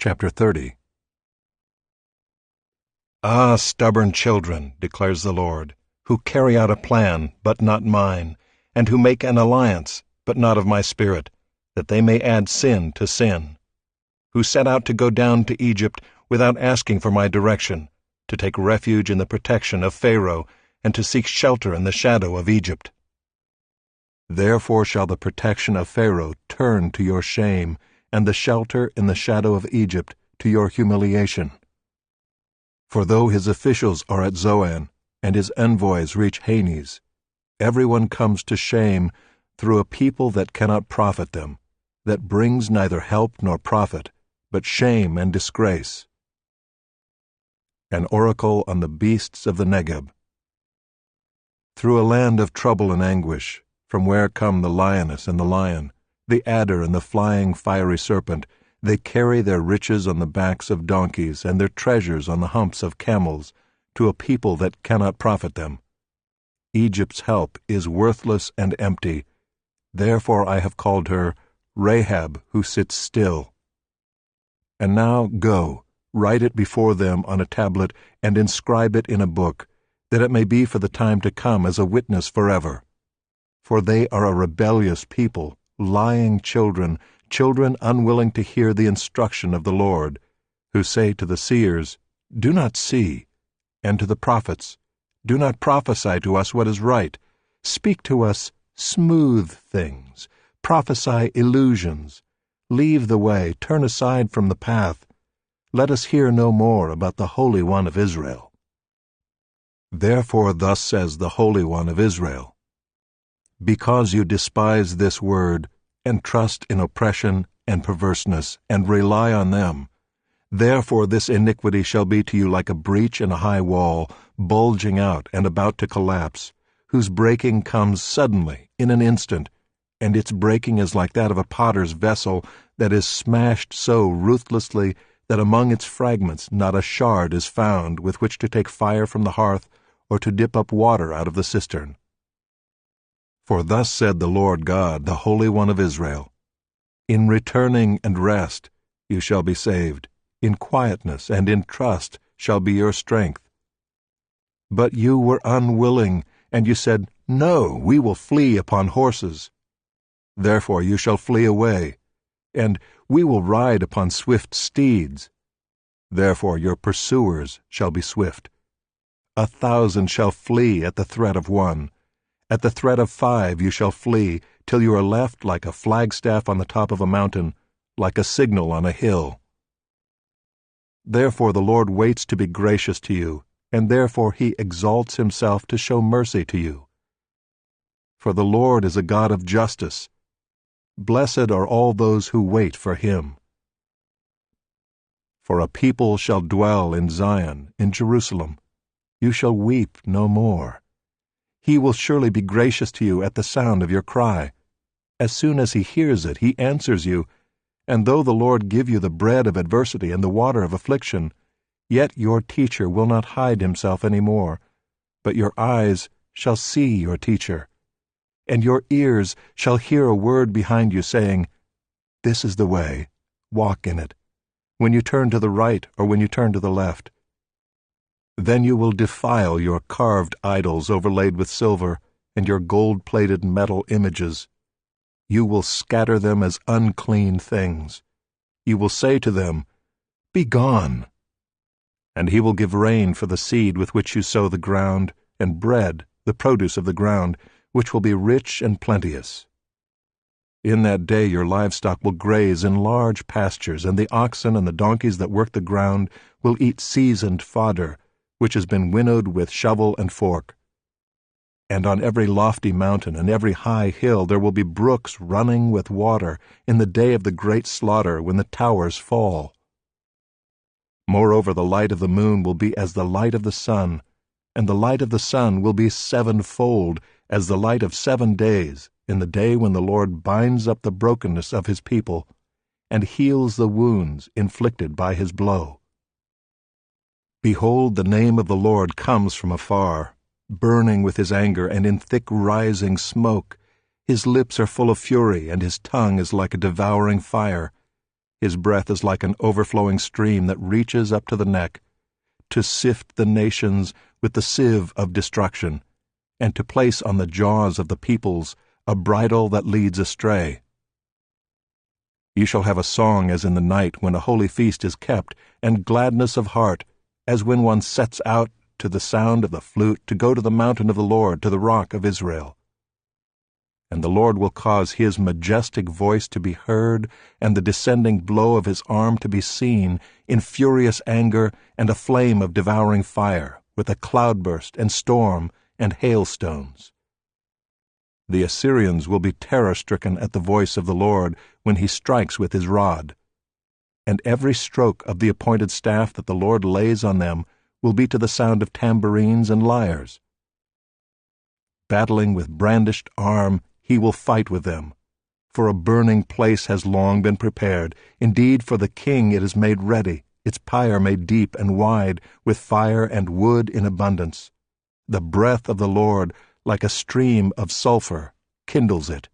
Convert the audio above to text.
Chapter 30. Ah, stubborn children, declares the Lord, who carry out a plan, but not mine, and who make an alliance, but not of my spirit, that they may add sin to sin, who set out to go down to Egypt without asking for my direction, to take refuge in the protection of Pharaoh, and to seek shelter in the shadow of Egypt. Therefore shall the protection of Pharaoh turn to your shame, and the shelter in the shadow of Egypt to your humiliation. For though his officials are at Zoan, and his envoys reach Hanes, everyone comes to shame through a people that cannot profit them, that brings neither help nor profit, but shame and disgrace. An oracle on the beasts of the Negeb. Through a land of trouble and anguish, from where come the lioness and the lion, the adder and the flying fiery serpent, they carry their riches on the backs of donkeys and their treasures on the humps of camels, to a people that cannot profit them. Egypt's help is worthless and empty. Therefore I have called her Rahab, who sits still. And now go, write it before them on a tablet, and inscribe it in a book, that it may be for the time to come as a witness forever. For they are a rebellious people, lying children, children unwilling to hear the instruction of the Lord, who say to the seers, Do not see, and to the prophets, Do not prophesy to us what is right. Speak to us smooth things, prophesy illusions. Leave the way, turn aside from the path. Let us hear no more about the Holy One of Israel. Therefore thus says the Holy One of Israel, Because you despise this word, and trust in oppression and perverseness, and rely on them, therefore this iniquity shall be to you like a breach in a high wall, bulging out and about to collapse, whose breaking comes suddenly, in an instant, and its breaking is like that of a potter's vessel that is smashed so ruthlessly that among its fragments not a shard is found with which to take fire from the hearth or to dip up water out of the cistern. For thus said the Lord God, the Holy One of Israel, In returning and rest you shall be saved, in quietness and in trust shall be your strength. But you were unwilling, and you said, No, we will flee upon horses. Therefore you shall flee away, and we will ride upon swift steeds. Therefore your pursuers shall be swift. 1,000 shall flee at the threat of one. At the threat of 5 you shall flee, till you are left like a flagstaff on the top of a mountain, like a signal on a hill. Therefore the Lord waits to be gracious to you, and therefore he exalts himself to show mercy to you. For the Lord is a God of justice. Blessed are all those who wait for him. For a people shall dwell in Zion, in Jerusalem. You shall weep no more. He will surely be gracious to you at the sound of your cry. As soon as he hears it, he answers you, and though the Lord give you the bread of adversity and the water of affliction, yet your teacher will not hide himself any more, but your eyes shall see your teacher, and your ears shall hear a word behind you saying, This is the way, walk in it, when you turn to the right or when you turn to the left. Then you will defile your carved idols overlaid with silver, and your gold-plated metal images. You will scatter them as unclean things. You will say to them, Be gone. And he will give rain for the seed with which you sow the ground, and bread, the produce of the ground, which will be rich and plenteous. In that day your livestock will graze in large pastures, and the oxen and the donkeys that work the ground will eat seasoned fodder, which has been winnowed with shovel and fork. And on every lofty mountain and every high hill there will be brooks running with water in the day of the great slaughter when the towers fall. Moreover, the light of the moon will be as the light of the sun, and the light of the sun will be 7-fold as the light of 7 days, in the day when the Lord binds up the brokenness of his people and heals the wounds inflicted by his blow. Behold, the name of the Lord comes from afar, burning with his anger and in thick rising smoke. His lips are full of fury, and his tongue is like a devouring fire. His breath is like an overflowing stream that reaches up to the neck, to sift the nations with the sieve of destruction, and to place on the jaws of the peoples a bridle that leads astray. You shall have a song as in the night when a holy feast is kept, and gladness of heart, as when one sets out to the sound of the flute to go to the mountain of the Lord, to the rock of Israel. And the Lord will cause his majestic voice to be heard, and the descending blow of his arm to be seen, in furious anger and a flame of devouring fire, with a cloudburst and storm and hailstones. The Assyrians will be terror-stricken at the voice of the Lord when he strikes with his rod. And every stroke of the appointed staff that the Lord lays on them will be to the sound of tambourines and lyres. Battling with brandished arm, he will fight with them. For a burning place has long been prepared. Indeed, for the king it is made ready, its pyre made deep and wide, with fire and wood in abundance. The breath of the Lord, like a stream of sulfur, kindles it.